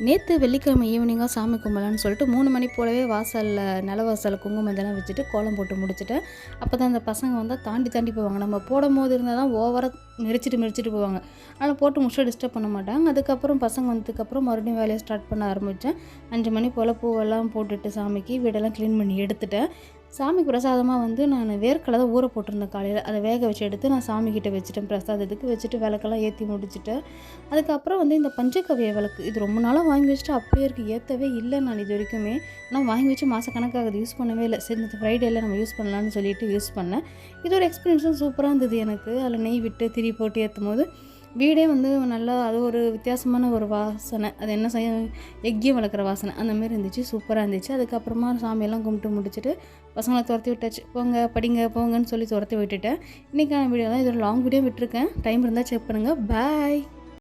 நேற்று வெள்ளிக்கிழமை ஈவினிங்காக சாமி கும்பலான்னு சொல்லிட்டு 3 மணி போலவே வாசலில் நிலவாசலில் குங்குமம் இதெல்லாம் வச்சுட்டு கோலம் போட்டு முடிச்சுட்டேன். அப்போ தான் அந்த பசங்க வந்தால் தாண்டி தாண்டி போவாங்க. நம்ம போடும்போது இருந்தால் தான் ஓவராக மெரிச்சிட்டு போவாங்க. ஆனால் போட்டு முடிச்சுட்டு டிஸ்டர்ப் பண்ண மாட்டாங்க. அதுக்கப்புறம் பசங்க வந்ததுக்கப்புறம் மறுபடியும் வேலையை ஸ்டார்ட் பண்ண ஆரம்பித்தேன். 5 மணி போல் பூவெல்லாம் போட்டுட்டு சாமிக்கு வீடெல்லாம் க்ளீன் பண்ணி எடுத்துட்டேன். சாமிக்கு பிரசாதமாக நான் வேர்க்கடலை தான் ஊற போட்டிருந்தேன் காலையில். அதை வேக வச்சு எடுத்து நான் சாமிக்கிட்ட வச்சுட்டேன். பிரசாதத்துக்கு வச்சுட்டு விளக்கெல்லாம் ஏற்றி முடிச்சுட்டேன். அதுக்கப்புறம் இந்த பஞ்சகவ்ய விளக்கு இது ரொம்ப நாளாக வாங்கி வச்சுட்டு அப்படியே இருக்குது. ஏற்றவே இல்லை நான் இது வரைக்குமே. ஆனால் வாங்கி வச்சு மாதக்கணக்காக அது யூஸ் பண்ணவே இல்லை. சரி இந்த ஃப்ரைடேயில் நம்ம யூஸ் பண்ணலான்னு சொல்லிட்டு யூஸ் பண்ணேன். இது ஒரு எக்ஸ்பீரியன்ஸும் சூப்பராக இருந்தது எனக்கு. அதில் நெய் விட்டு திரி போட்டு ஏற்றும் போது வீடே நல்லா அது ஒரு வித்தியாசமான ஒரு வாசனை. அது என்ன செய்ய எக்கியம் வளர்க்குற வாசனை அந்தமாரி இருந்துச்சு. சூப்பராக இருந்துச்சு. அதுக்கப்புறமா சாமியெல்லாம் கும்பிட்டு முடிச்சுட்டு பசங்களை துரத்தி விட்டாச்சு. போங்க படிங்க போங்கன்னு சொல்லி துரத்தி விட்டுட்டேன். இன்றைக்கான வீடியோ தான். இது ஒரு லாங் வீடியோ விட்டுருக்கேன். டைம் இருந்தால் செக் பண்ணுங்கள். பாய்.